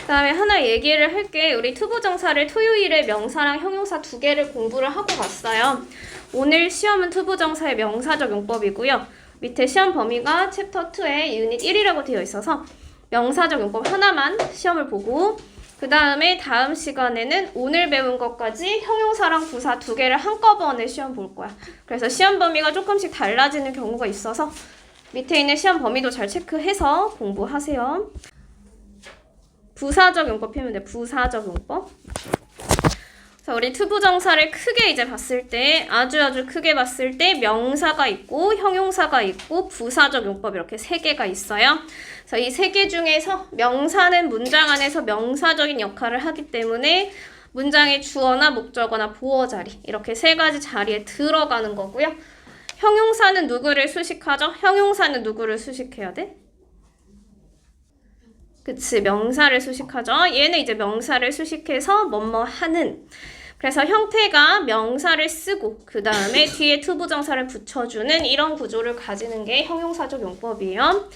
다음에 하나 얘기를 할게. 우리 투부정사를 토요일에 명사랑 형용사 2개를 공부를 하고 갔어요. 오늘 시험은 투부정사의 명사적 용법이고요. 밑에 시험 범위가 챕터 2의 유닛 1이라고 되어 있어서 명사적 용법 하나만 시험을 보고 그 다음에 다음 시간에는 오늘 배운 것까지 형용사랑 부사 2개를 한꺼번에 시험 볼 거야. 그래서 시험 범위가 조금씩 달라지는 경우가 있어서 밑에 있는 시험 범위도 잘 체크해서 공부하세요. 부사적 용법 피면 돼. 부사적 용법. 자, 우리 투부정사를 크게 이제 봤을 때, 아주 크게 봤을 때 명사가 있고 형용사가 있고 부사적 용법 이렇게 3개가 있어요. 그래서 이 3개 중에서 명사는 문장 안에서 명사적인 역할을 하기 때문에 문장의 주어나 목적어나 보어 자리 이렇게 3가지 자리에 들어가는 거고요. 형용사는 누구를 수식하죠? 형용사는 누구를 수식해야 돼? 그치, 명사를 수식하죠. 얘는 이제 명사를 수식해서 뭐뭐 하는. 그래서 형태가 명사를 쓰고 그 다음에 뒤에 투부정사를 붙여주는 이런 구조를 가지는 게 형용사적 용법이에요.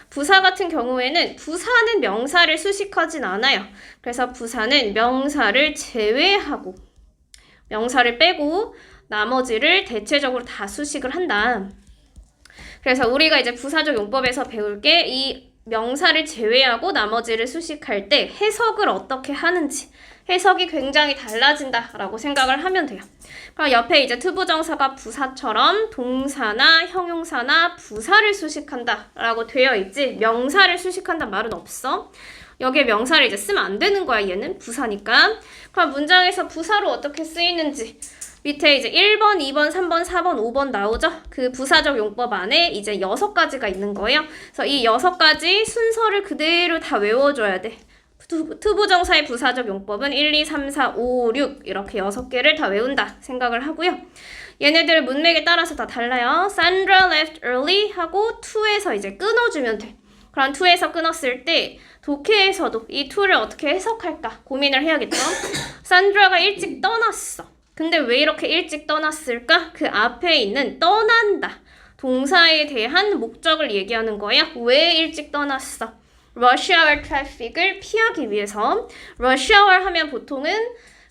부사 같은 경우에는 부사는 명사를 수식하진 않아요. 그래서 부사는 명사를 제외하고 명사를 빼고 나머지를 대체적으로 다 수식을 한다. 그래서 우리가 이제 부사적 용법에서 배울 게 이 명사를 제외하고 나머지를 수식할 때 해석을 어떻게 하는지 해석이 굉장히 달라진다라고 생각을 하면 돼요. 그럼 옆에 이제 투부정사가 부사처럼 동사나 형용사나 부사를 수식한다라고 되어 있지 명사를 수식한다는 말은 없어. 여기에 명사를 이제 쓰면 안 되는 거야. 얘는 부사니까. 그럼 문장에서 부사로 어떻게 쓰이는지 밑에 이제 1번, 2번, 3번, 4번, 5번 나오죠? 그 부사적 용법 안에 이제 6가지가 있는 거예요. 그래서 이 6가지 순서를 그대로 다 외워줘야 돼. 투부정사의 부사적 용법은 1, 2, 3, 4, 5, 6 이렇게 6개를 다 외운다 생각을 하고요. 얘네들 문맥에 따라서 다 달라요. Sandra left early 하고 to에서 이제 끊어주면 돼. 그럼 to에서 끊었을 때 독해에서도 이 to를 어떻게 해석할까 고민을 해야겠죠. 산드라가 일찍 떠났어. 근데 왜 이렇게 일찍 떠났을까? 그 앞에 있는 떠난다. 동사에 대한 목적을 얘기하는 거예요. 왜 일찍 떠났어? rush hour traffic을 피하기 위해서. rush hour 하면 보통은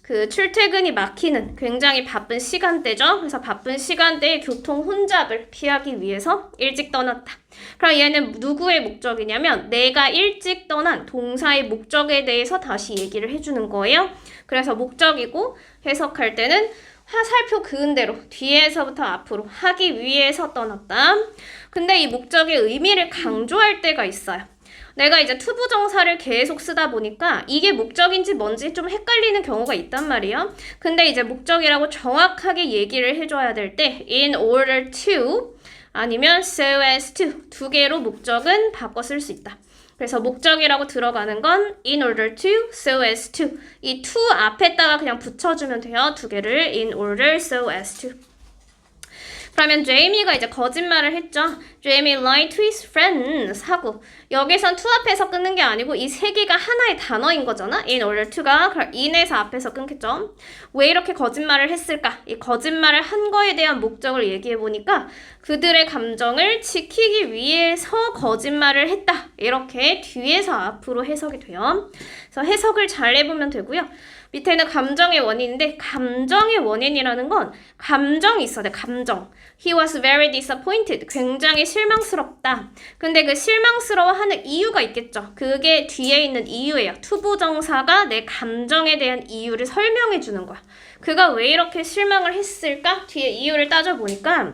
그 출퇴근이 막히는 굉장히 바쁜 시간대죠. 그래서 바쁜 시간대에 교통 혼잡을 피하기 위해서 일찍 떠났다. 그럼 얘는 누구의 목적이냐면 내가 일찍 떠난 동사의 목적에 대해서 다시 얘기를 해주는 거예요. 그래서 목적이고 해석할 때는 화살표 그은 대로 뒤에서부터 앞으로 하기 위해서 떠났다. 근데 이 목적의 의미를 강조할 때가 있어요. 내가 이제 투부정사를 계속 쓰다 보니까 이게 목적인지 뭔지 좀 헷갈리는 경우가 있단 말이에요. 근데 이제 목적이라고 정확하게 얘기를 해줘야 될 때 in order to 아니면 so as to 2개로 목적은 바꿔 쓸 수 있다. 그래서 목적이라고 들어가는 건 in order to, so as to 이 to 앞에다가 그냥 붙여주면 돼요. 2개를 in order, so as to. 그러면 제이미가 이제 거짓말을 했죠. 제이미 lied to his friends 하고 여기선 to 앞에서 끊는 게 아니고 이 3개가 하나의 단어인 거잖아. in order to가 그럼 in에서 앞에서 끊겠죠. 왜 이렇게 거짓말을 했을까? 이 거짓말을 한 거에 대한 목적을 얘기해 보니까 그들의 감정을 지키기 위해서 거짓말을 했다. 이렇게 뒤에서 앞으로 해석이 돼요. 그래서 해석을 잘 해보면 되고요. 밑에는 감정의 원인인데 감정의 원인이라는 건 감정이 있어야 돼. 감정. He was very disappointed. 굉장히 실망스럽다. 근데 그 실망스러워하는 이유가 있겠죠. 그게 뒤에 있는 이유예요. 투부정사가 내 감정에 대한 이유를 설명해 주는 거야. 그가 왜 이렇게 실망을 했을까? 뒤에 이유를 따져보니까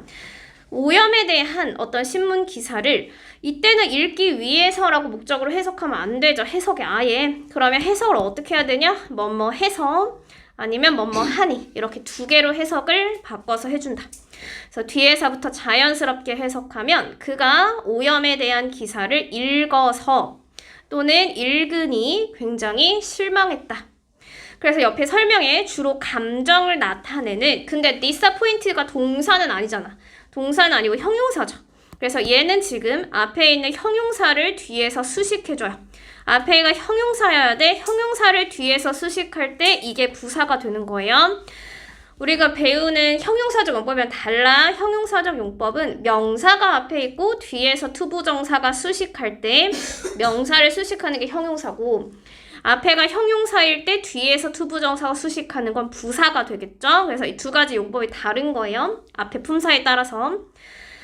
오염에 대한 어떤 신문 기사를 이때는 읽기 위해서라고 목적으로 해석하면 안 되죠. 해석이 아예. 그러면 해석을 어떻게 해야 되냐? 뭐뭐 해서 아니면 뭐뭐 하니 이렇게 2개로 해석을 바꿔서 해준다. 그래서 뒤에서부터 자연스럽게 해석하면 그가 오염에 대한 기사를 읽어서 또는 읽으니 굉장히 실망했다. 그래서 옆에 설명에 주로 감정을 나타내는 근데 disappoint가 동사는 아니잖아. 동사는 아니고 형용사죠. 그래서 얘는 지금 앞에 있는 형용사를 뒤에서 수식해줘요. 앞에가 형용사여야 돼. 형용사를 뒤에서 수식할 때 이게 부사가 되는 거예요. 우리가 배우는 형용사적 용법이랑 달라. 형용사적 용법은 명사가 앞에 있고 뒤에서 투부정사가 수식할 때 명사를 수식하는 게 형용사고 앞에가 형용사일 때 뒤에서 투부정사가 수식하는 건 부사가 되겠죠? 그래서 이 두 가지 용법이 다른 거예요. 앞에 품사에 따라서.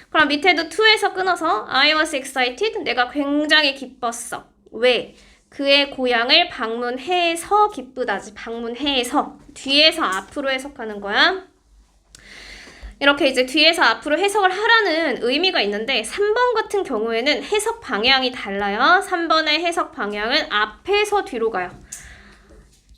그럼 밑에도 to에서 끊어서 I was excited. 내가 굉장히 기뻤어. 왜? 그의 고향을 방문해서 기쁘다지. 방문해서. 뒤에서 앞으로 해석하는 거야. 이렇게 이제 뒤에서 앞으로 해석을 하라는 의미가 있는데 3번 같은 경우에는 해석 방향이 달라요. 3번의 해석 방향은 앞에서 뒤로 가요.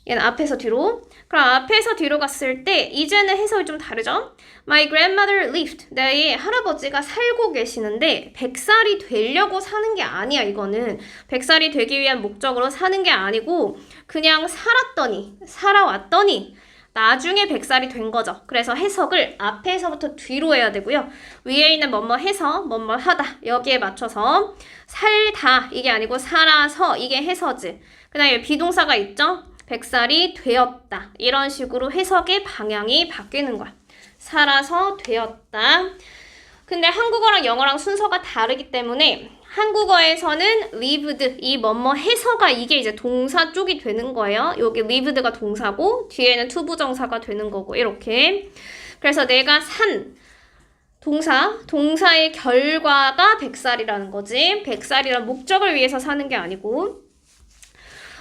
얘는 앞에서 뒤로. 그럼 앞에서 뒤로 갔을 때 이제는 해석이 좀 다르죠? My grandmother lived. 내 할아버지가 살고 계시는데 100살이 되려고 사는 게 아니야. 이거는 100살이 되기 위한 목적으로 사는 게 아니고 그냥 살아왔더니 나중에 100살이 된 거죠. 그래서 해석을 앞에서부터 뒤로 해야 되고요. 위에 있는 뭐뭐 해서 뭐뭐 하다 여기에 맞춰서 살다 이게 아니고 살아서 이게 해서지. 그 다음에 비동사가 있죠. 100살이 되었다. 이런 식으로 해석의 방향이 바뀌는 거야. 살아서 되었다. 근데 한국어랑 영어랑 순서가 다르기 때문에 한국어에서는 lived, 이 뭐뭐 해서가 이게 이제 동사 쪽이 되는 거예요. 여기 lived가 동사고 뒤에는 투부정사가 되는 거고 이렇게. 그래서 내가 산 동사의 결과가 100살이라는 거지. 100살이란 목적을 위해서 사는 게 아니고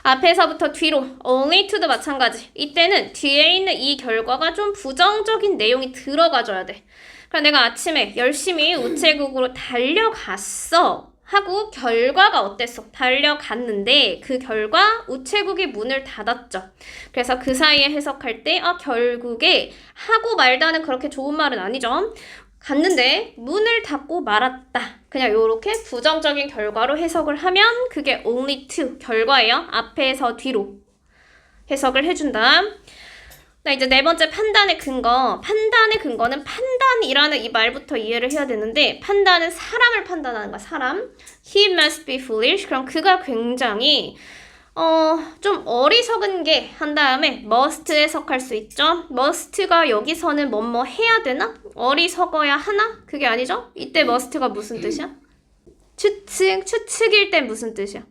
앞에서부터 뒤로 only to도 마찬가지. 이때는 뒤에 있는 이 결과가 좀 부정적인 내용이 들어가줘야 돼. 그럼 내가 아침에 열심히 우체국으로 달려갔어 하고 결과가 어땠어? 달려갔는데 그 결과 우체국이 문을 닫았죠. 그래서 그 사이에 해석할 때 결국에 하고 말다는 그렇게 좋은 말은 아니죠. 갔는데 문을 닫고 말았다. 그냥 요렇게 부정적인 결과로 해석을 하면 그게 only to 결과예요. 앞에서 뒤로 해석을 해준다. 이제 네 번째 판단의 근거. 판단의 근거는 판단이라는 이 말부터 이해를 해야 되는데 판단은 사람을 판단하는 거야. 사람. He must be foolish. 그럼 그가 굉장히 좀 어리석은 게 한 다음에 must 해석할 수 있죠. must가 여기서는 뭐뭐 해야 되나? 어리석어야 하나? 그게 아니죠? 이때 must가 무슨 뜻이야? 추측일 때 무슨 뜻이야?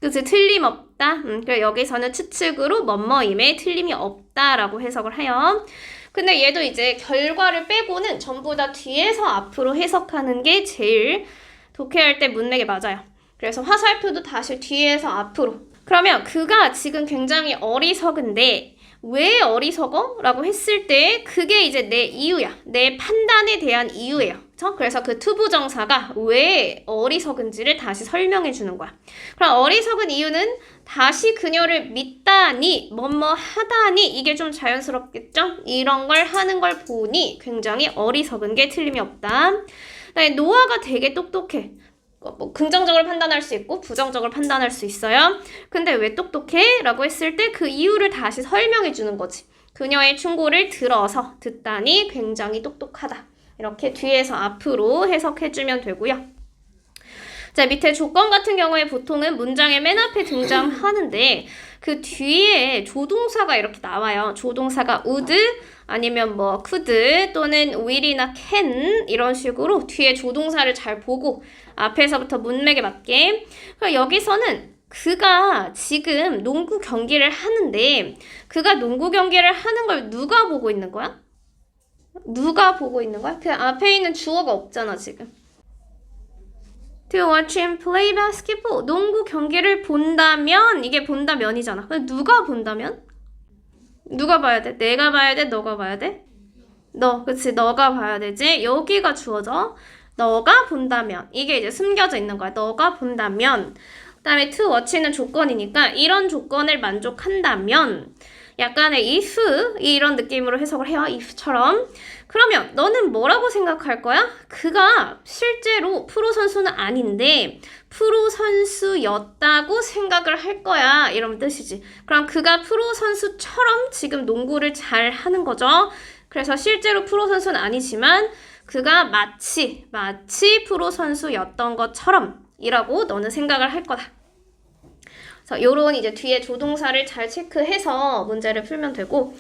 그치? 틀림없다. 그래서 여기서는 추측으로 뭐뭐임에 틀림이 없다라고 해석을 해요. 근데 얘도 이제 결과를 빼고는 전부 다 뒤에서 앞으로 해석하는 게 제일 독해할 때 문맥에 맞아요. 그래서 화살표도 다시 뒤에서 앞으로. 그러면 그가 지금 굉장히 어리석은데 왜 어리석어? 라고 했을 때 그게 이제 내 이유야. 내 판단에 대한 이유예요. 그래서 그 투부정사가 왜 어리석은지를 다시 설명해 주는 거야. 그럼 어리석은 이유는 다시 그녀를 믿다니 뭐뭐 하다니 이게 좀 자연스럽겠죠? 이런 걸 하는 걸 보니 굉장히 어리석은 게 틀림이 없다. 그다음에 노아가 되게 똑똑해. 뭐 긍정적으로 판단할 수 있고 부정적으로 판단할 수 있어요. 근데 왜 똑똑해? 라고 했을 때 그 이유를 다시 설명해 주는 거지. 그녀의 충고를 들어서 듣다니 굉장히 똑똑하다. 이렇게 뒤에서 앞으로 해석해주면 되고요. 자, 밑에 조건 같은 경우에 보통은 문장의 맨 앞에 등장하는데 그 뒤에 조동사가 이렇게 나와요. 조동사가 would 아니면 뭐 could 또는 will이나 can 이런 식으로 뒤에 조동사를 잘 보고 앞에서부터 문맥에 맞게. 그럼 여기서는 그가 지금 농구 경기를 하는데 그가 농구 경기를 하는 걸 누가 보고 있는 거야? 누가 보고 있는 거야? 그 앞에 있는 주어가 없잖아 지금. To watch him play basketball. 농구 경기를 본다면 이게 본다면이잖아. 근데 누가 본다면? 누가 봐야 돼? 내가 봐야 돼? 너가 봐야 돼? 너, 그치? 너가 봐야 되지? 여기가 주어져. 너가 본다면. 이게 이제 숨겨져 있는 거야. 너가 본다면. 그 다음에 to watch는 조건이니까 이런 조건을 만족한다면 약간의 if 이런 느낌으로 해석을 해요. if처럼. 그러면 너는 뭐라고 생각할 거야? 그가 실제로 프로 선수는 아닌데 프로 선수였다고 생각을 할 거야. 이런 뜻이지. 그럼 그가 프로 선수처럼 지금 농구를 잘 하는 거죠. 그래서 실제로 프로 선수는 아니지만 그가 마치 프로 선수였던 것처럼 이라고 너는 생각을 할 거다. 그래서 요런 이제 뒤에 조동사를 잘 체크해서 문제를 풀면 되고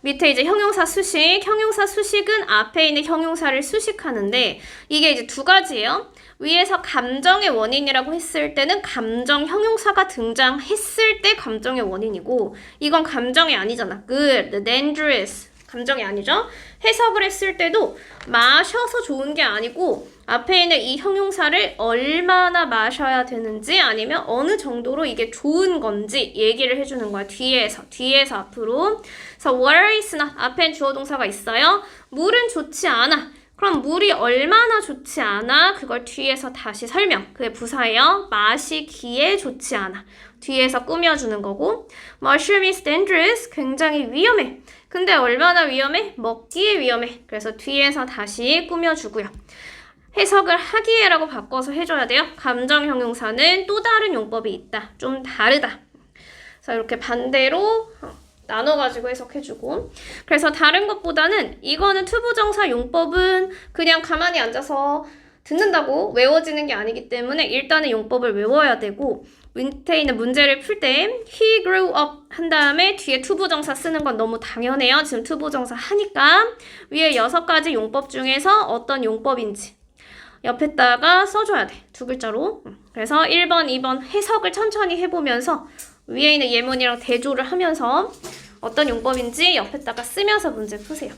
밑에 이제 형용사 수식. 형용사 수식은 앞에 있는 형용사를 수식하는데 이게 이제 두 가지예요. 위에서 감정의 원인이라고 했을 때는 감정 형용사가 등장했을 때 감정의 원인이고 이건 감정이 아니잖아. good, dangerous. 감정이 아니죠? 해석을 했을 때도 마셔서 좋은 게 아니고 앞에 있는 이 형용사를 얼마나 마셔야 되는지 아니면 어느 정도로 이게 좋은 건지 얘기를 해주는 거야. 뒤에서 앞으로. 그래서 water is not. 앞엔 주어 동사가 있어요. 물은 좋지 않아. 그럼 물이 얼마나 좋지 않아? 그걸 뒤에서 다시 설명. 그게 부사예요. 마시기에 좋지 않아. 뒤에서 꾸며주는 거고. Mushroom is dangerous. 굉장히 위험해. 근데 얼마나 위험해? 먹기에 위험해. 그래서 뒤에서 다시 꾸며주고요. 해석을 하기에라고 바꿔서 해줘야 돼요. 감정 형용사는 또 다른 용법이 있다. 좀 다르다. 그래서 이렇게 반대로 나눠가지고 해석해주고. 그래서 다른 것보다는 이거는 투부정사 용법은 그냥 가만히 앉아서 듣는다고 외워지는 게 아니기 때문에 일단은 용법을 외워야 되고 밑에 있는 문제를 풀 때 he grew up 한 다음에 뒤에 투부정사 쓰는 건 너무 당연해요. 지금 투부정사 하니까 위에 6가지 용법 중에서 어떤 용법인지 옆에다가 써줘야 돼. 2글자로. 그래서 1번, 2번 해석을 천천히 해보면서 위에 있는 예문이랑 대조를 하면서 어떤 용법인지 옆에다가 쓰면서 문제 푸세요.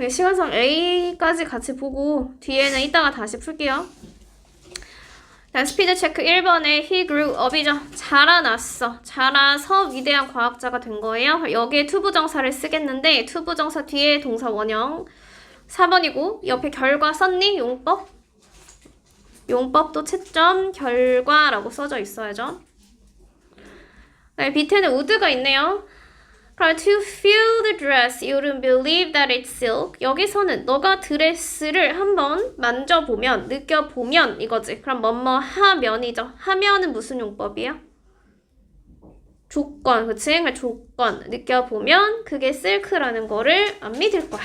시간상 A까지 같이 보고 뒤에는 이따가 다시 풀게요. 스피드 체크 1번에 he grew up이죠. 자라났어. 자라서 위대한 과학자가 된 거예요. 여기에 투부정사를 쓰겠는데 투부정사 뒤에 동사 원형 4번이고 옆에 결과 썼니? 용법? 용법도 채점 결과라고 써져 있어야죠. 밑에는 would가 있네요. 그럼 to feel the dress, you wouldn't believe that it's silk. 여기서는 너가 드레스를 한번 만져보면, 느껴보면 이거지. 그럼 뭐뭐 하면이죠. 하면은 무슨 용법이야? 조건, 그치? 그러니까 조건. 느껴보면 그게 silk라는 거를 안 믿을 거야.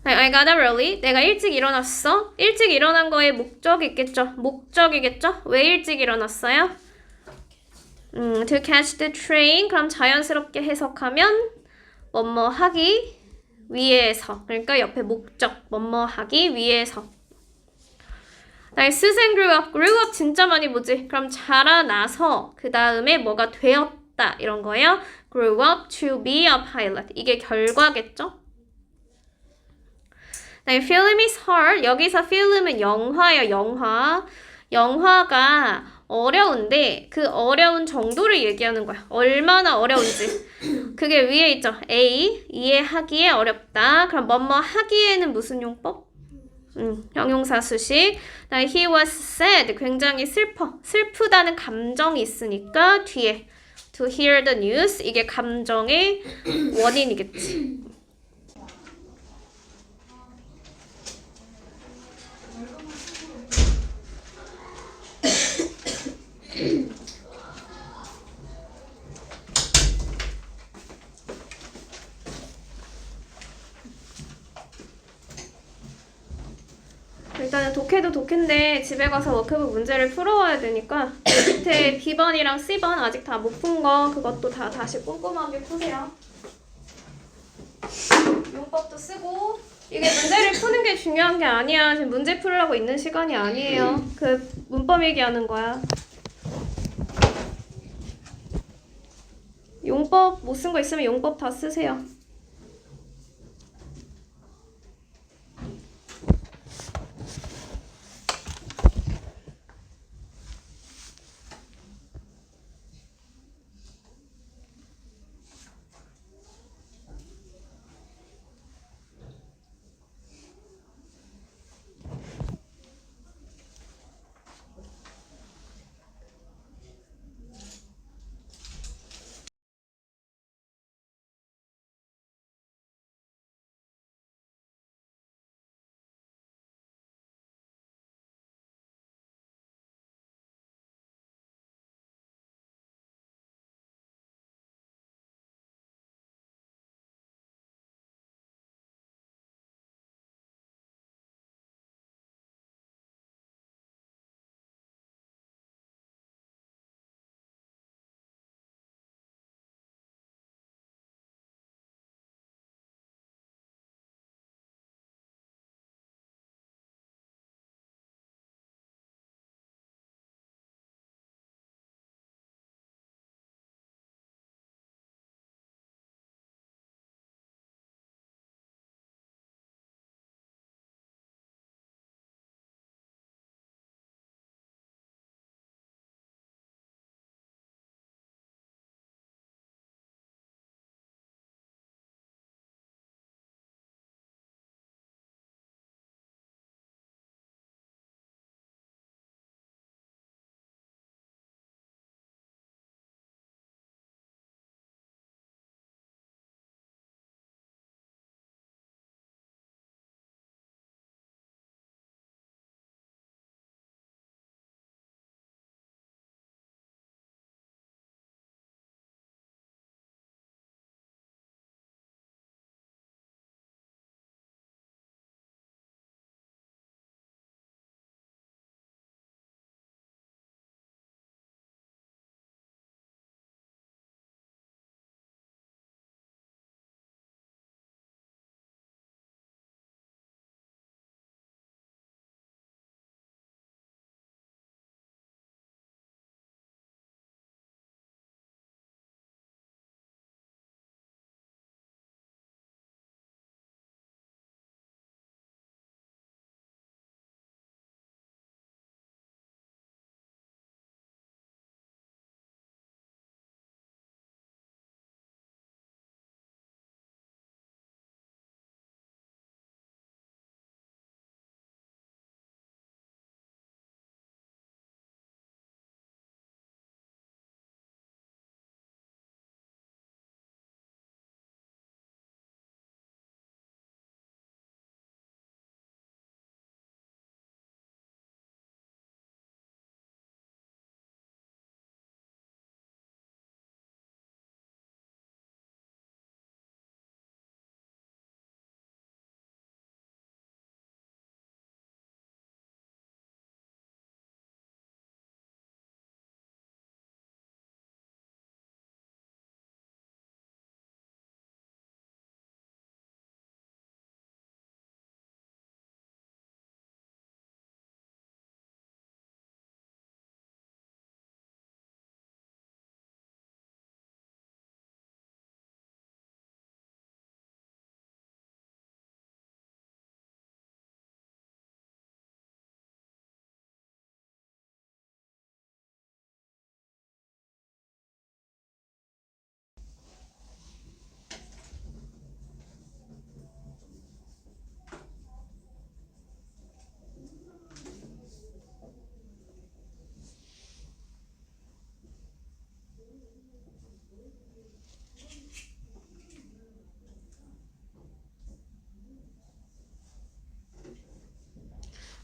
I got up early. 내가 일찍 일어났어. 일찍 일어난 거에 목적이 있겠죠. 목적이겠죠? 왜 일찍 일어났어요? To catch the train. 그럼 자연스럽게 해석하면 뭐뭐 하기 위해서. 그러니까 옆에 목적. 뭐뭐 하기 위해서. Susan grew up. grew up 진짜 많이 보지. 그럼 자라나서 그 다음에 뭐가 되었다 이런 거예요. grew up to be a pilot. 이게 결과겠죠? film is hard. 여기서 film은 영화예요. 영화. 영화가 어려운데 그 어려운 정도를 얘기하는 거야. 얼마나 어려운지. 그게 위에 있죠. A. 이해하기에 어렵다. 그럼 뭐뭐 하기에는 무슨 용법? 형용사 수식. He was sad. 굉장히 슬프다는 감정이 있으니까 뒤에 to hear the news. 이게 감정의 원인이겠지. 일단은 독해도 독해인데 집에 가서 워크북 문제를 풀어와야 되니까 밑에 B번이랑 C번 아직 다 못 푼 거 그것도 다 다시 꼼꼼하게 푸세요. 용법도 쓰고 이게 문제를 푸는 게 중요한 게 아니야. 지금 문제 풀려고 있는 시간이 아니에요. 그 문법 얘기하는 거야. 용법 못 쓴 거 있으면 용법 다 쓰세요.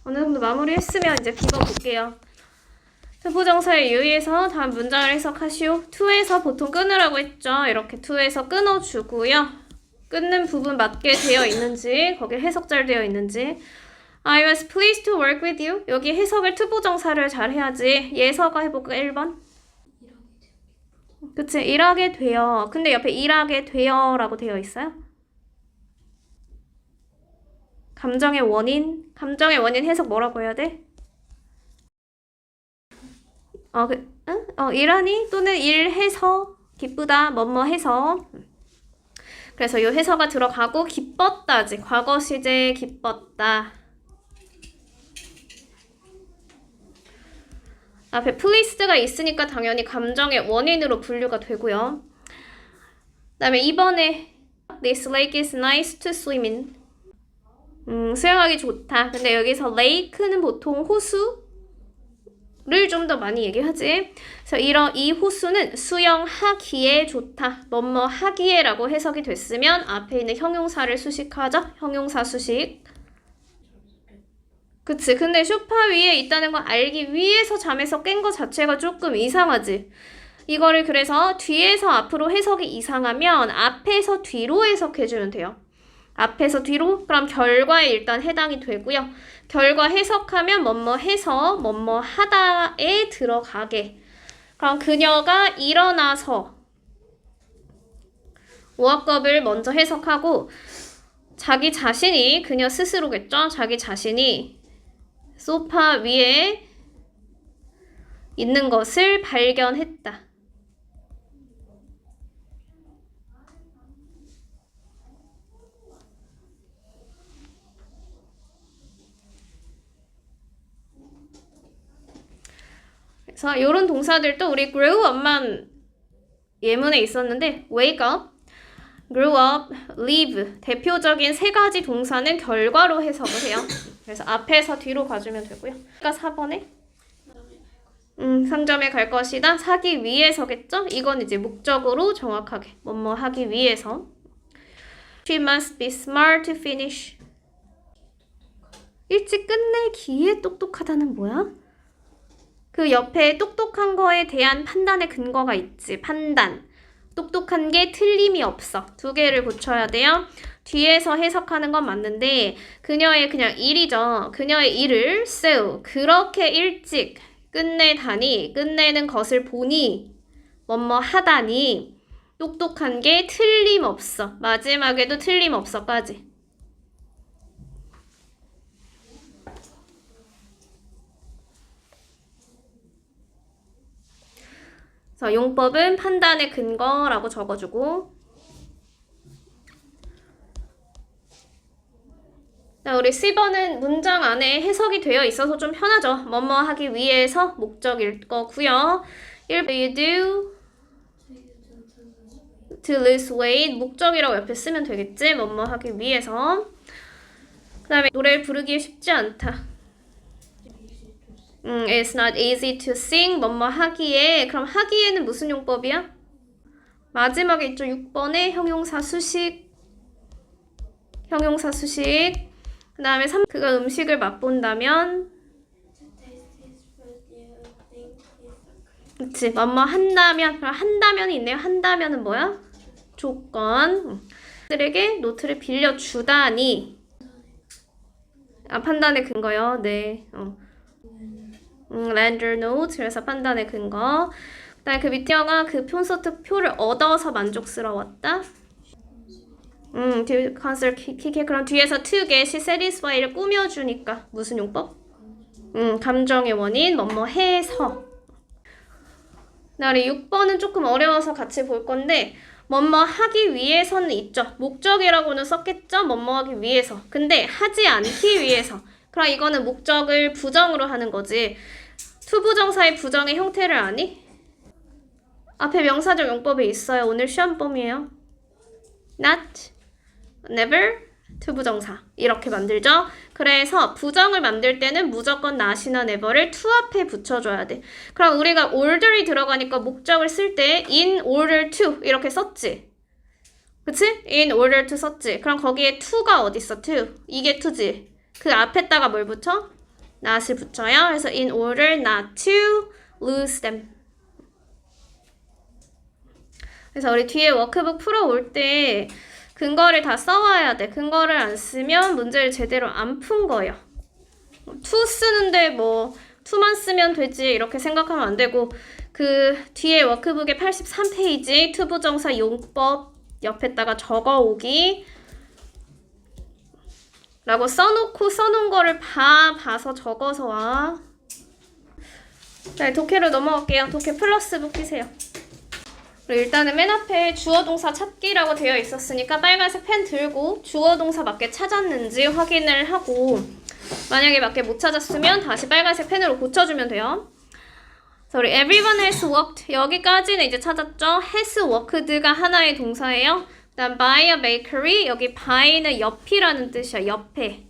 어느 정도 마무리했으면 이제 비버 볼게요. 투부정사에 유의해서 다음 문장을 해석하시오. to에서 보통 끊으라고 했죠. 이렇게 to에서 끊어주고요. 끊는 부분 맞게 되어 있는지, 거기 해석 잘 되어 있는지. I was pleased to work with you. 여기 해석을 투부정사를 잘 해야지. 예서가 해볼까? 1번. 그치, 일하게 되어. 근데 옆에 일하게 되어 라고 되어 있어요. 감정의 원인 해석 뭐라고 해야 돼? 일하니? 또는 일해서 기쁘다, 뭐뭐 해서. 그래서 이 해서가 들어가고 기뻤다지. 과거 시제 기뻤다. 앞에 pleased가 있으니까 당연히 감정의 원인으로 분류가 되고요. 그 다음에 이번에 This lake is nice to swim in. 수영하기 좋다. 근데 여기서 lake는 보통 호수를 좀 더 많이 얘기하지. 그래서 이 호수는 수영하기에 좋다. 뭐뭐 하기에 라고 해석이 됐으면 앞에 있는 형용사를 수식하죠. 형용사 수식. 그치. 근데 소파 위에 있다는 거 알기 위해서 잠에서 깬 거 자체가 조금 이상하지. 이거를 그래서 뒤에서 앞으로 해석이 이상하면 앞에서 뒤로 해석해주면 돼요. 앞에서 뒤로? 그럼 결과에 일단 해당이 되고요. 결과 해석하면 뭐뭐 해서 뭐뭐 하다에 들어가게. 그럼 그녀가 일어나서 오합법을 먼저 해석하고 자기 자신이 그녀 스스로겠죠? 자기 자신이 소파 위에 있는 것을 발견했다. 그래서 이런 동사들도 우리 grow up만 예문에 있었는데 wake up, grow up, leave 대표적인 세 가지 동사는 결과로 해석을 해요. 그래서 앞에서 뒤로 가주면 되고요. 그러니까 4번에 상점에 갈 것이다. 사기 위해서겠죠? 이건 이제 목적으로 정확하게 뭐뭐 하기 위해서. She must be smart to finish. 일찍 끝내기에 똑똑하다는 뭐야? 그 옆에 똑똑한 거에 대한 판단의 근거가 있지. 판단. 똑똑한 게 틀림이 없어. 두 개를 고쳐야 돼요. 뒤에서 해석하는 건 맞는데 그녀의 그냥 일이죠. 그녀의 일을 so 그렇게 일찍 끝내다니 끝내는 것을 보니 뭐뭐 하다니 똑똑한 게 틀림없어. 마지막에도 틀림없어까지. 자, 용법은 판단의 근거라고 적어주고. 자, 우리 C번은 문장 안에 해석이 되어 있어서 좀 편하죠. 뭐뭐 하기 위해서 목적일 거고요. 1번 you do to lose weight 목적이라고 옆에 쓰면 되겠지. 뭐뭐 하기 위해서. 그 다음에 노래를 부르기 쉽지 않다. It's not easy to sing. 뭐뭐 하기에. 그럼 하기에는 무슨 용법이야? 마지막에 있죠. 6번에 형용사 수식. 형용사 수식. 그 다음에 그가 음식을 맛본다면 그치. 뭐뭐 한다면. 그럼 한다면이 있네요. 한다면은 뭐야? 조건. 들에게 노트를 빌려주다니. 판단의 근거요. 네. lender note. 그래서 판단의 근거. 그다음에 그 밑에 영화 그 콘서트 표를 얻어서 만족스러웠다. to concert ticket. 그럼 뒤에서 to get satisfy를 꾸며주니까 무슨 용법? 감정의 원인 뭐뭐 해서. 그다음에 6번은 조금 어려워서 같이 볼 건데 뭐뭐 하기 위해서는 있죠. 목적이라고는 썼겠죠. 뭐뭐 하기 위해서. 근데 하지 않기 위해서. 그럼 이거는 목적을 부정으로 하는 거지. 투부정사의 부정의 형태를 아니? 앞에 명사적 용법에 있어요. 오늘 시험범이에요. not, never, 투부정사 이렇게 만들죠. 그래서 부정을 만들 때는 무조건 not이나 never를 to 앞에 붙여줘야 돼. 그럼 우리가 order이 들어가니까 목적을 쓸 때 in order to 이렇게 썼지. 그치? in order to 썼지. 그럼 거기에 to가 어디 있어? to. 이게 to지. 그 앞에다가 뭘 붙여? not을 붙여요. 그래서 in order not to lose them. 그래서 우리 뒤에 워크북 풀어올 때 근거를 다 써와야 돼. 근거를 안 쓰면 문제를 제대로 안 푼 거예요. to 쓰는데 뭐 to만 쓰면 되지 이렇게 생각하면 안 되고 그 뒤에 워크북의 83페이지 투부정사 용법 옆에다가 적어오기 라고 써놓은 거를 봐서 적어서 와. 자, 독해로 넘어갈게요. 독해 플러스북 피세요. 일단은 맨 앞에 주어 동사 찾기라고 되어 있었으니까 빨간색 펜 들고 주어 동사 맞게 찾았는지 확인을 하고 만약에 맞게 못 찾았으면 다시 빨간색 펜으로 고쳐주면 돼요. 그래서 우리 everyone has worked 여기까지는 이제 찾았죠. has worked가 하나의 동사예요. 그다음 by a bakery 여기 by는 옆이라는 뜻이야. 옆에.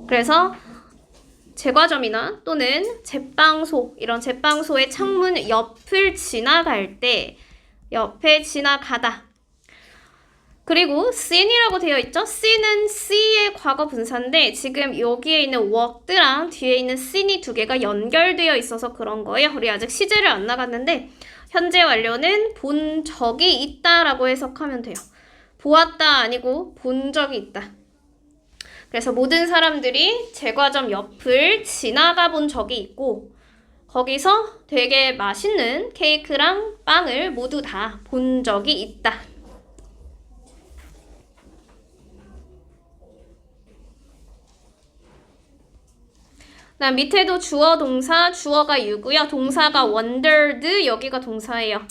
그래서 제과점이나 또는 제빵소 이런 제빵소의 창문 옆을 지나갈 때 옆에 지나가다. 그리고 seen이라고 되어 있죠. seen은 see의 과거 분사인데 지금 여기에 있는 worked랑 뒤에 있는 seen이 두 개가 연결되어 있어서 그런 거예요. 우리 아직 시제를 안 나갔는데 현재 완료는 본 적이 있다라고 해석하면 돼요. 보았다 아니고 본 적이 있다. 그래서 모든 사람들이 제과점 옆을 지나가 본 적이 있고 거기서 되게 맛있는 케이크랑 빵을 모두 다 본 적이 있다. 그다음 밑에도 주어 동사, 주어가 you고요. 동사가 wondered, 여기가 동사예요.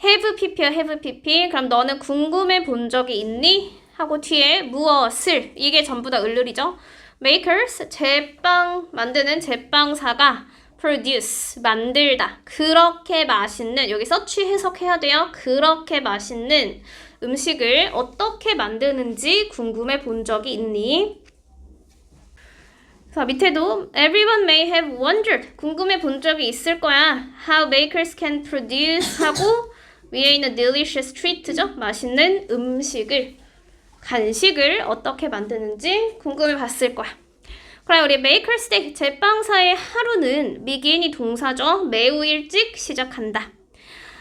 have pp야, have pp. 그럼 너는 궁금해 본 적이 있니? 하고 뒤에 무엇을, 이게 전부 다 을룰이죠. makers, 제빵 만드는 제빵사가 produce, 만들다. 그렇게 맛있는, 여기서 취 해석해야 돼요. 그렇게 맛있는 음식을 어떻게 만드는지 궁금해 본 적이 있니? 자, 밑에도 everyone may have wondered. 궁금해 본 적이 있을 거야. How bakers can produce 하고 위에 있는 delicious treat죠. 맛있는 음식을, 간식을 어떻게 만드는지 궁금해 봤을 거야. 그럼 우리 maker's day, 제빵사의 하루는 begin이 동사죠. 매우 일찍 시작한다.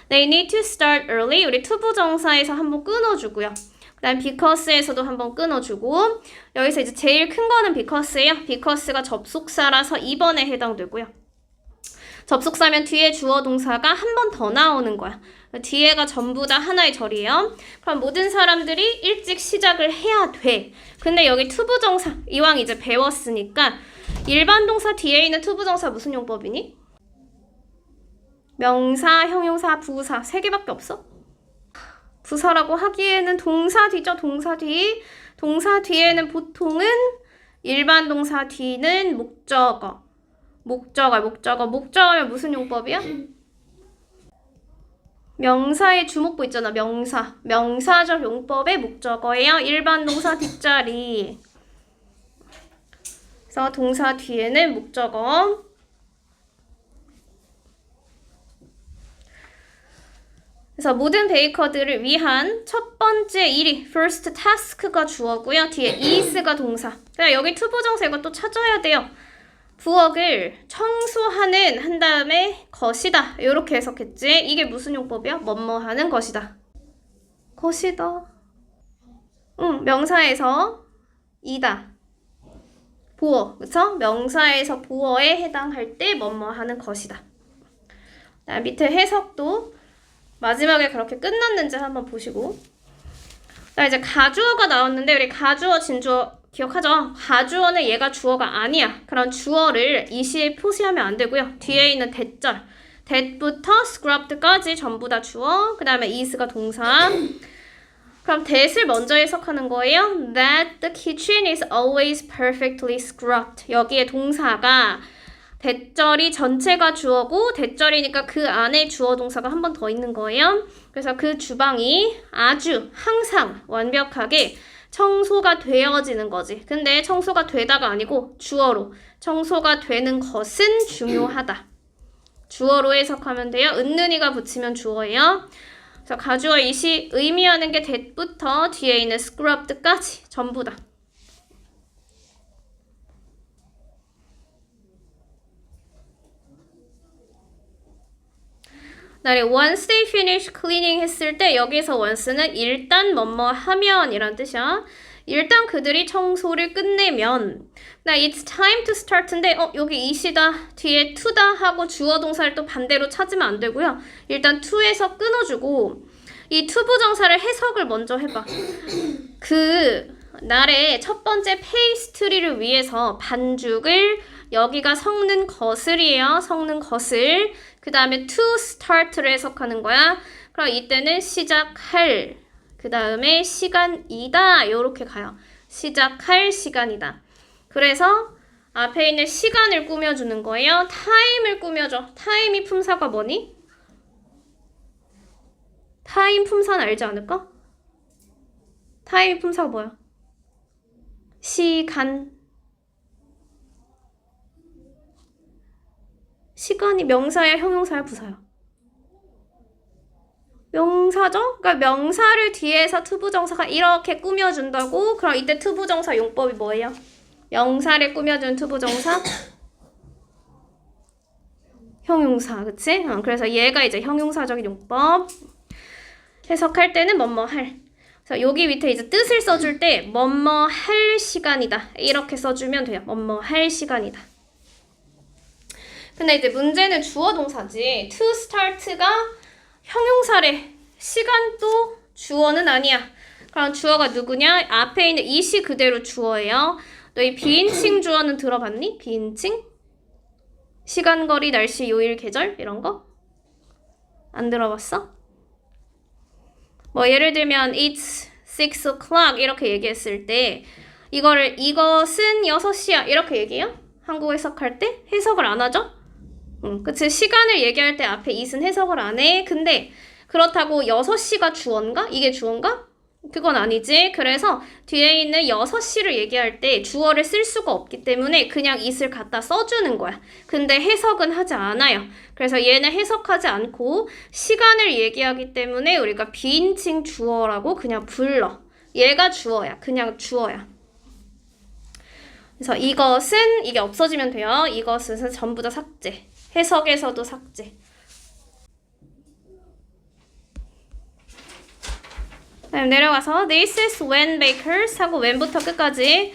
They need to start early. 우리 투부정사에서 한번 끊어주고요. 그 다음 because에서도 한번 끊어주고 여기서 이제 제일 큰 거는 because예요. because가 접속사라서 2번에 해당되고요. 접속사면 뒤에 주어 동사가 한 번 더 나오는 거야. 뒤에가 전부 다 하나의 절이에요. 그럼 모든 사람들이 일찍 시작을 해야 돼. 근데 여기 투부정사 이왕 이제 배웠으니까 일반 동사 뒤에 있는 투부정사 무슨 용법이니? 명사, 형용사, 부사 3개밖에 없어? 부사라고 하기에는 동사 뒤죠. 동사 뒤. 동사 뒤에는 보통은 일반 동사 뒤는 목적어. 목적어면 무슨 용법이야? 명사의 주목부 있잖아. 명사. 명사적 용법의 목적어예요. 일반 동사 뒷자리. 그래서 동사 뒤에는 목적어. 그래서 모든 베이커들을 위한 첫 번째 일이 first task가 주어고요. 뒤에 is가 동사. 그러니까 여기 투부정사 이거 또 찾아야 돼요. 부엌을 청소하는 한 다음에 것이다. 이렇게 해석했지. 이게 무슨 용법이야? 뭐뭐 하는 것이다. 것이다. 명사에서 이다. 보어. 그쵸? 명사에서 보어에 해당할 때 뭐뭐 하는 것이다. 밑에 해석도 마지막에 그렇게 끝났는지 한번 보시고. 자, 이제 가주어가 나왔는데 우리 가주어, 진주어 기억하죠? 가주어는 얘가 주어가 아니야. 그런 주어를 이 시에 표시하면 안 되고요. 뒤에 있는 that절. that부터 scrubbed까지 전부 다 주어. 그 다음에 is가 동사. 그럼 that을 먼저 해석하는 거예요. That the kitchen is always perfectly scrubbed. 여기에 동사가 대절이 전체가 주어고 대절이니까 그 안에 주어 동사가 한 번 더 있는 거예요. 그래서 그 주방이 아주 항상 완벽하게 청소가 되어지는 거지. 근데 청소가 되다가 아니고 주어로 청소가 되는 것은 중요하다. 주어로 해석하면 돼요. 은는이가 붙이면 주어예요. 그래서 가주어 이시 의미하는 게 that부터 뒤에 있는 scrubbed까지 전부 다. 그다음에 once they finish cleaning 했을 때 여기서 once는 일단 뭐뭐 하면 이란 뜻이야. 일단 그들이 청소를 끝내면. 나 it's time to start인데 여기 it이다 뒤에 to다 하고 주어 동사를 또 반대로 찾으면 안 되고요. 일단 to에서 끊어주고 이 to 부정사를 해석을 먼저 해봐. 그 날의 첫 번째 페이스트리를 위해서 반죽을 여기가 섞는 것을이에요. 섞는 것을. 그 다음에 to start를 해석하는 거야. 그럼 이때는 시작할. 그 다음에 시간이다. 요렇게 가요. 시작할 시간이다. 그래서 앞에 있는 시간을 꾸며주는 거예요. time을 꾸며줘. time이 품사가 뭐니? time 품사는 알지 않을까? time 품사가 뭐야? 시간. 시간이 명사야, 형용사야, 부사야? 명사죠? 그러니까 명사를 뒤에서 투부정사가 이렇게 꾸며준다고? 그럼 이때 투부정사 용법이 뭐예요? 명사를 꾸며준 투부정사? 형용사, 그치? 그래서 얘가 이제 형용사적인 용법. 해석할 때는 뭐뭐 할. 그래서 여기 밑에 이제 뜻을 써줄 때 뭐뭐 할 시간이다. 이렇게 써주면 돼요. 뭐뭐 할 시간이다. 근데 이제 문제는 주어 동사지. to start가 형용사래. 시간도 주어는 아니야. 그럼 주어가 누구냐? 앞에 있는 it이 그대로 주어예요. 너희 비인칭 주어는 들어봤니? 비인칭? 시간, 거리, 날씨, 요일, 계절 이런 거? 안 들어봤어? 뭐 예를 들면 it's 6 o'clock 이렇게 얘기했을 때 이것은 6시야 이렇게 얘기해요? 한국어 해석할 때? 해석을 안 하죠? 그치? 시간을 얘기할 때 앞에 it은 해석을 안 해. 근데 그렇다고 6시가 주어인가? 이게 주어인가? 그건 아니지. 그래서 뒤에 있는 6시를 얘기할 때 주어를 쓸 수가 없기 때문에 그냥 it을 갖다 써주는 거야. 근데 해석은 하지 않아요. 그래서 얘는 해석하지 않고 시간을 얘기하기 때문에 우리가 비인칭 주어라고 그냥 불러. 얘가 주어야. 그냥 주어야. 그래서 이것은 이게 없어지면 돼요. 이것은 전부 다 삭제. 해석에서도 삭제. 내려가서 This is when bakers 하고 when부터 끝까지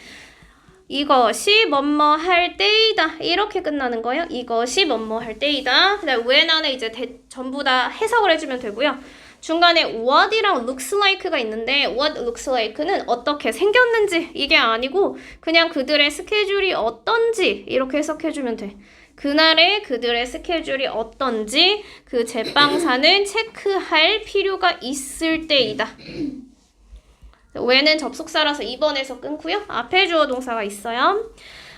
이것이 뭐뭐 할 때이다 이렇게 끝나는 거예요. 이것이 뭐뭐 할 때이다. 그다음 when 안에 이제 전부 다 해석을 해주면 되고요. 중간에 what이랑 looks like가 있는데 what looks like는 어떻게 생겼는지 이게 아니고 그냥 그들의 스케줄이 어떤지 이렇게 해석해주면 돼. 그날의 그들의 스케줄이 어떤지 그 제빵사는 체크할 필요가 있을 때이다. when은 접속사라서 2번에서 끊고요. 앞에 주어 동사가 있어요.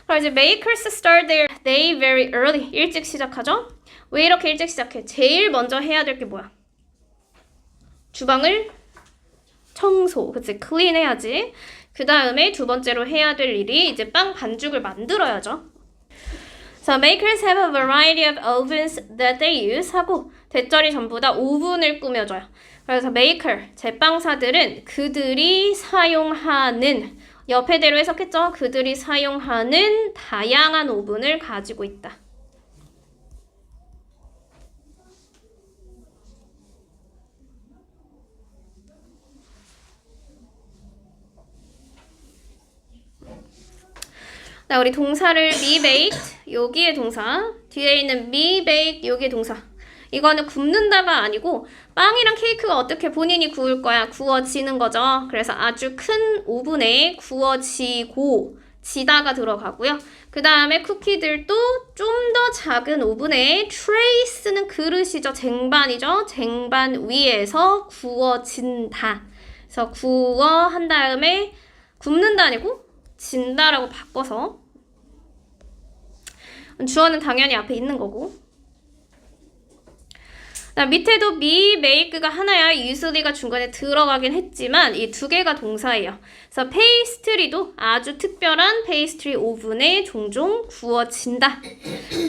그럼 이제 makers start their day very early. 일찍 시작하죠? 왜 이렇게 일찍 시작해? 제일 먼저 해야 될 게 뭐야? 주방을 청소. 그치? clean 해야지. 그 다음에 두 번째로 해야 될 일이 이제 빵 반죽을 만들어야죠. So makers have a variety of ovens that they use 하고 대절이 전부 다 오븐을 꾸며줘요. 그래서 maker, 제빵사들은 그들이 사용하는 옆에대로 해석했죠? 그들이 사용하는 다양한 오븐을 가지고 있다. 자, 우리 동사를 be baked, 여기에 동사, 뒤에 있는 be baked, 여기에 동사. 이거는 굽는다가 아니고 빵이랑 케이크가 어떻게 본인이 구울 거야? 구워지는 거죠. 그래서 아주 큰 오븐에 구워지고 지다가 들어가고요. 그 다음에 쿠키들도 좀 더 작은 오븐에 trace는 그릇이죠. 쟁반이죠. 쟁반 위에서 구워진다. 그래서 구워한 다음에 굽는다 아니고 진다라고 바꿔서 주어는 당연히 앞에 있는 거고 밑에도 be, make가 하나야 usually가 중간에 들어가긴 했지만 이 두 개가 동사예요. 그래서 pastry도 아주 특별한 페이스트리 오븐에 종종 구워진다.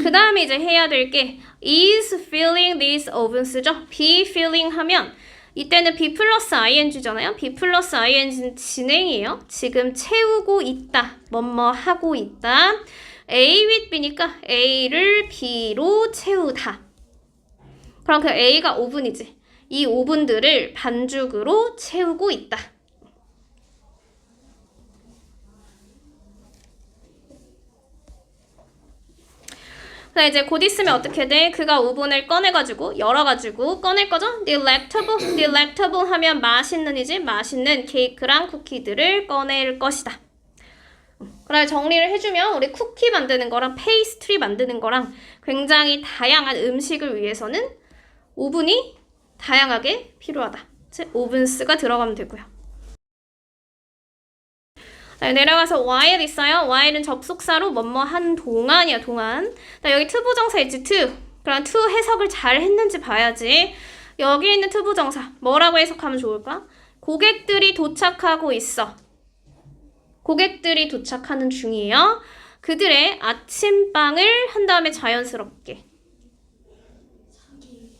그 다음에 이제 해야 될 게 is filling these ovens죠. be filling 하면 이때는 be 플러스 ing잖아요. be 플러스 ing는 진행이에요. 지금 채우고 있다. 뭐뭐 하고 있다. A with B니까 A를 B로 채우다. 그럼 그 A가 5분이지. 이 5분들을 반죽으로 채우고 있다. 자, 이제 곧 있으면 어떻게 돼? 그가 오븐을 꺼내가지고 열어가지고 꺼낼 거죠? delectable 하면 맛있는이지 맛있는 케이크랑 쿠키들을 꺼낼 것이다. 그래 정리를 해주면 우리 쿠키 만드는 거랑 페이스트리 만드는 거랑 굉장히 다양한 음식을 위해서는 오븐이 다양하게 필요하다. 즉 오븐스가 들어가면 되고요. 네, 내려가서 while 있어요. while은 접속사로 뭐뭐 한 동안이야, 동안. 여기 투부정사 있지, to. 그럼 to 해석을 잘 했는지 봐야지. 여기 있는 투부정사 뭐라고 해석하면 좋을까? 고객들이 도착하고 있어. 고객들이 도착하는 중이에요. 그들의 아침빵을 한 다음에 자연스럽게.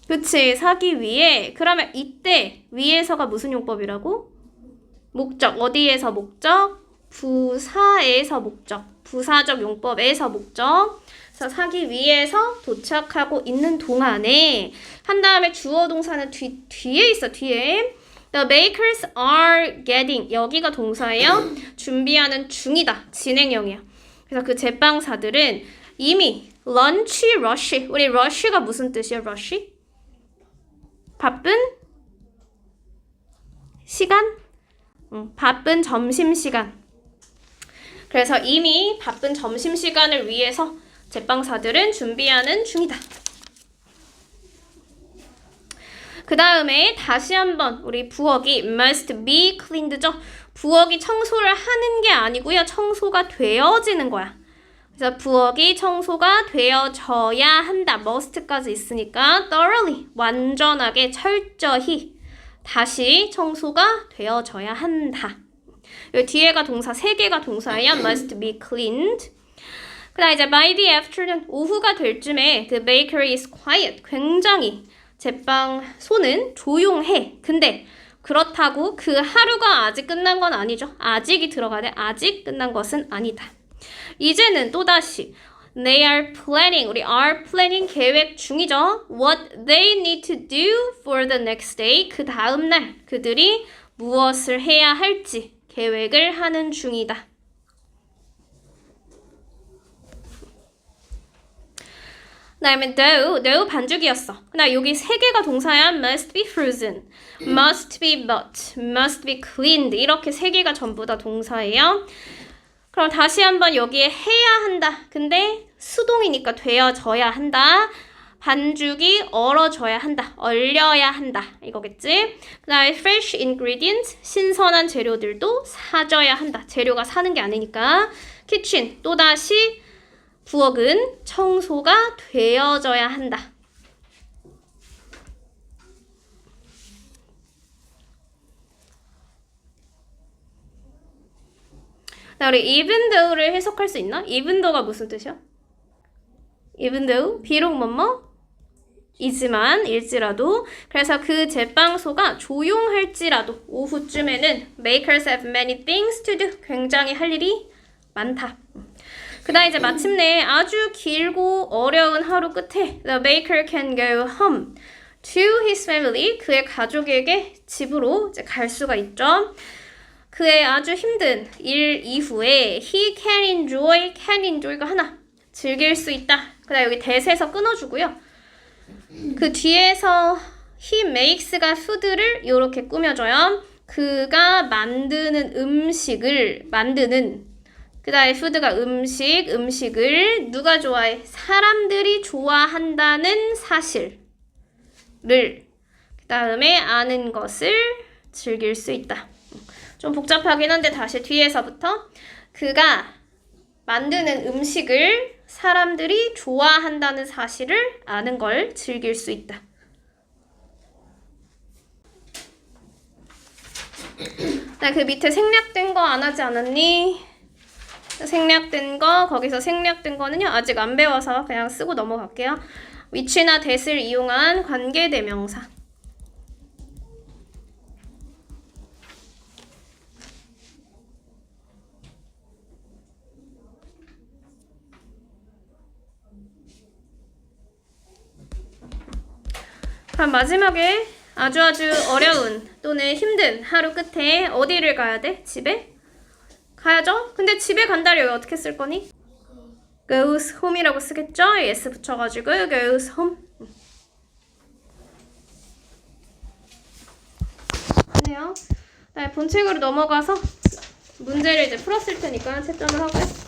그치, 사기 위해. 그러면 이때 위에서가 무슨 용법이라고? 목적. 어디에서 목적? 부사에서 목적, 부사적 용법에서 목적. 그래서 사기 위해서 도착하고 있는 동안에 한 다음에 주어 동사는 뒤에 있어, 뒤에. The bakers are getting. 여기가 동사예요. 준비하는 중이다. 진행형이야. 그래서 그 제빵사들은 이미 lunch rush. 우리 rush가 무슨 뜻이야, rush? 바쁜 시간? 바쁜 점심시간. 그래서 이미 바쁜 점심시간을 위해서 제빵사들은 준비하는 중이다. 그 다음에 다시 한번 우리 부엌이 must be cleaned죠. 부엌이 청소를 하는 게 아니고요. 청소가 되어지는 거야. 그래서 부엌이 청소가 되어져야 한다. must까지 있으니까 thoroughly, 완전하게, 철저히 다시 청소가 되어져야 한다. 여기 뒤에가 동사, 3개가 동사예요. must be cleaned. 그 다음 이제 by the afternoon, 오후가 될 쯤에 the bakery is quiet. 굉장히 제빵소는 조용해. 근데 그렇다고 그 하루가 아직 끝난 건 아니죠. 아직이 들어가야 돼. 아직 끝난 것은 아니다. 이제는 또다시 they are planning, 우리 are planning 계획 중이죠. what they need to do for the next day. 그 다음날 그들이 무엇을 해야 할지 계획을 하는 중이다. 그 다음에 though 반죽이었어. 나 여기 3개가 동사야. must be frozen, must be bought, must be cleaned. 이렇게 3개가 전부 다 동사예요. 그럼 다시 한번 여기에 해야 한다. 근데 수동이니까 되어져야 한다. 반죽이 얼어져야 한다. 얼려야 한다. 이거겠지? 그 다음에 fresh ingredients, 신선한 재료들도 사져야 한다. 재료가 사는 게 아니니까. kitchen, 또다시 부엌은 청소가 되어져야 한다. 자, 우리 even though를 해석할 수 있나? even though가 무슨 뜻이야? even though, 비록 뭐뭐 이지만, 일지라도. 그래서 그 제빵소가 조용할지라도 오후쯤에는 makers have many things to do. 굉장히 할 일이 많다. 그 다음 이제 마침내 아주 길고 어려운 하루 끝에 the baker can go home to his family. 그의 가족에게 집으로 이제 갈 수가 있죠. 그의 아주 힘든 일 이후에 he can enjoy가 하나, 즐길 수 있다. 그 다음 여기 대세에서 끊어주고요. 그 뒤에서 he makes가 food를 이렇게 꾸며줘요. 그가 만드는 음식을 만드는, 그 다음에 food가 음식을 누가 좋아해? 사람들이 좋아한다는 사실을, 그 다음에 아는 것을 즐길 수 있다. 좀 복잡하긴 한데 다시 뒤에서부터 그가 만드는 음식을 사람들이 좋아한다는 사실을 아는 걸 즐길 수 있다. 나 그 밑에 생략된 거 안 하지 않았니? 생략된 거, 거기서 생략된 거는요 아직 안 배워서 그냥 쓰고 넘어갈게요. which나 that을 이용한 관계대명사. 그럼 마지막에 아주 어려운 또는 힘든 하루 끝에 어디를 가야 돼? 집에? 가야죠? 근데 집에 간다를 여기 어떻게 쓸 거니? goes home이라고 쓰겠죠? s 붙여가지고 goes home. 네요. 본책으로 넘어가서 문제를 이제 풀었을 테니까 채점을 하고요.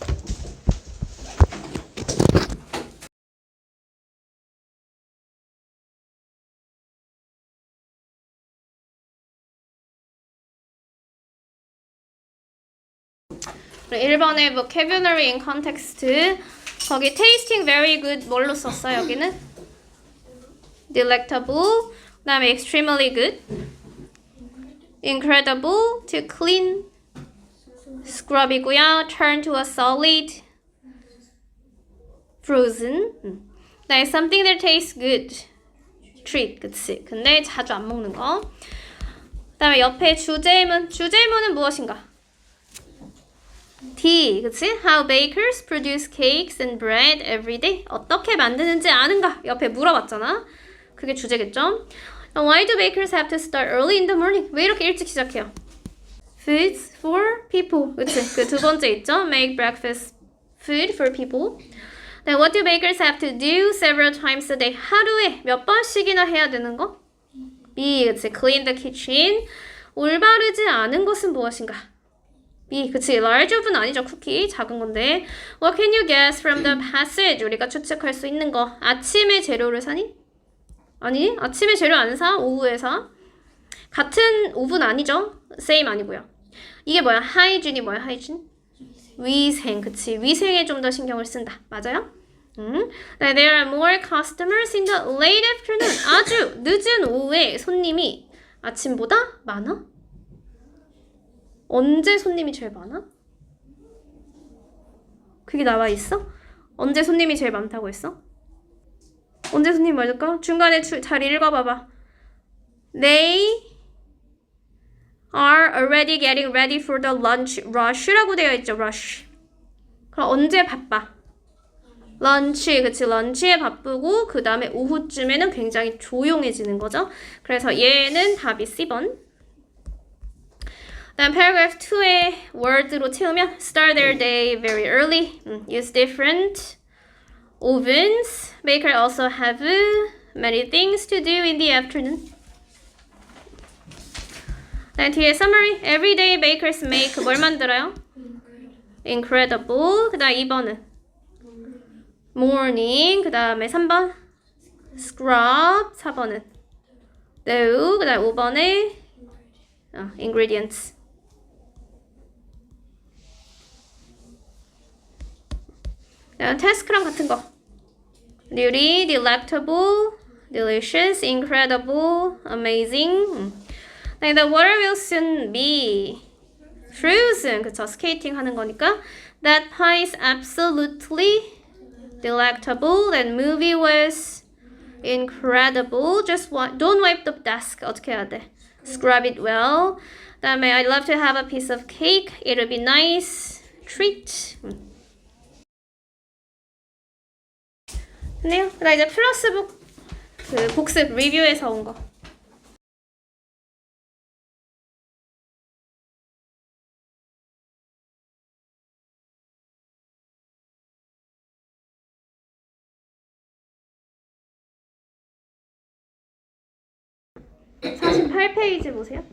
그리고 1번의 vocabulary in context. 거기 tasting very good 뭘로 썼어 여기는? delectable. 그 다음에 extremely good. incredible, to clean. scrub이고요. turn to a solid. frozen. 그다음에 something that tastes good. treat. 그치? 근데 자주 안 먹는 거. 그 다음에 옆에 주제문은 무엇인가? D, 그치? How bakers produce cakes and bread every day. 어떻게 만드는지 아는가? 옆에 물어봤잖아. 그게 주제겠죠? Why do bakers have to start early in the morning? 왜 이렇게 일찍 시작해요? Foods for people. 그치? 그 두 번째 있죠? Make breakfast food for people. Then what do bakers have to do several times a day? 하루에 몇 번씩이나 해야 되는 거? B, 그치? Clean the kitchen. 올바르지 않은 것은 무엇인가? B, 그치. large of은 아니죠. 쿠키. 작은 건데. What can you guess from the passage? 우리가 추측할 수 있는 거. 아침에 재료를 사니? 아니, 아침에 재료 안 사? 오후에 사? 같은 오븐 아니죠? same 아니고요. 이게 뭐야? hygiene이 뭐야? hygiene? 위생. 그치. 위생에 좀 더 신경을 쓴다. 맞아요? There are more customers in the late afternoon. 아주 늦은 오후에 손님이 아침보다 많아? 언제 손님이 제일 많아? 그게 나와 있어? 언제 손님이 제일 많다고 했어? 언제 손님이 많을까? 중간에 잘 읽어봐봐. They are already getting ready for the lunch rush라고 되어 있죠. rush. 그럼 언제 바빠? 런치, 그치. 런치에 바쁘고 그 다음에 오후쯤에는 굉장히 조용해지는 거죠. 그래서 얘는 답이 C번. 다음 paragraph 2의 word로 채우면 start their day very early. Use different ovens. Baker also have many things to do in the afternoon. 다음 뒤에 summary. Everyday bakers make 뭘 만들어요? Incredible. 그 다음 2번은 morning. 그 다음에 3번 scrub. 4번은 do. 그 다음 5번에 ingredients. 태스크랑 같은 거. Newly, delectable, delicious, incredible, amazing. The water will soon be frozen. 그쵸? 스케이팅 하는 거니까. That pie is absolutely delectable. That movie was incredible. Just don't wipe the desk. 어떻게 해야 돼? Scrub it well. 다음에 I'd love to have a piece of cake. It'll be nice. Treat. 네요. 그다음 이제 플러스북 그 복습 리뷰에서 온 거. (48) 페이지 보세요.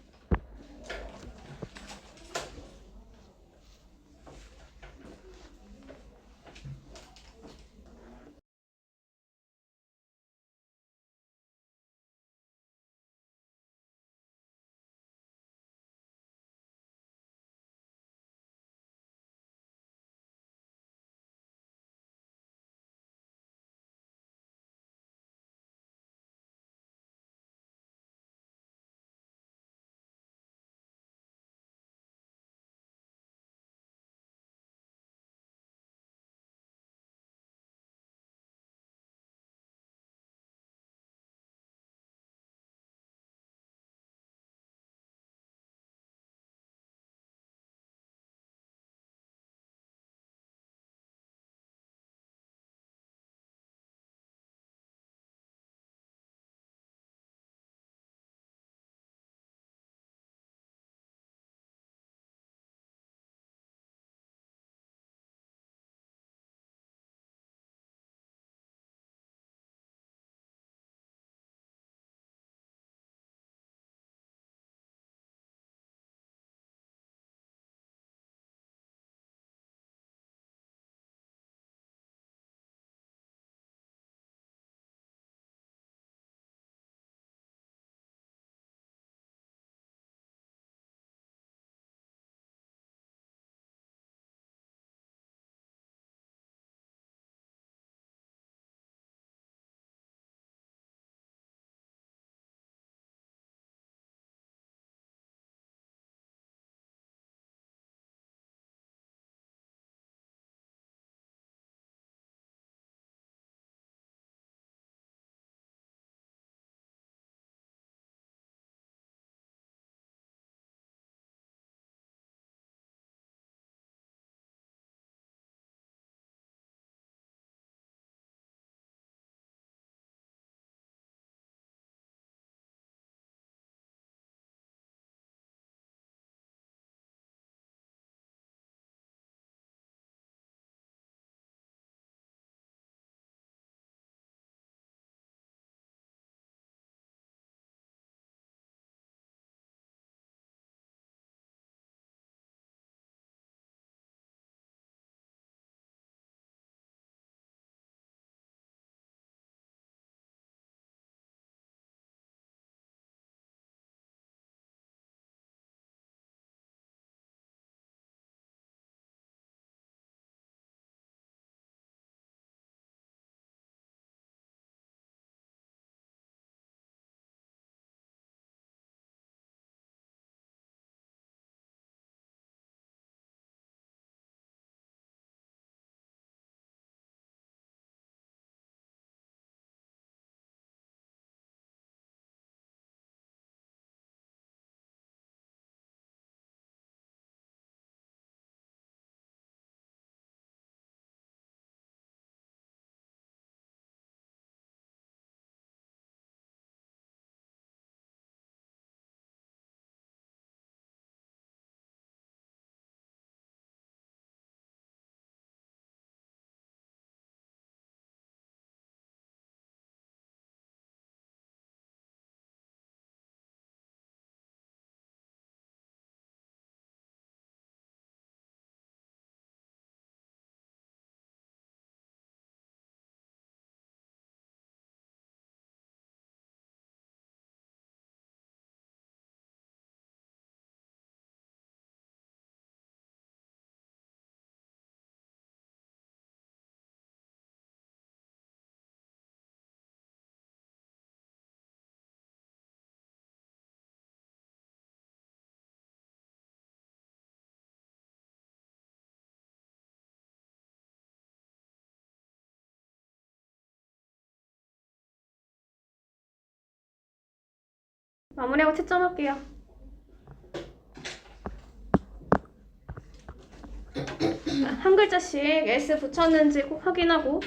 마무리하고 채점할게요. 한 글자씩 S 붙였는지 꼭 확인하고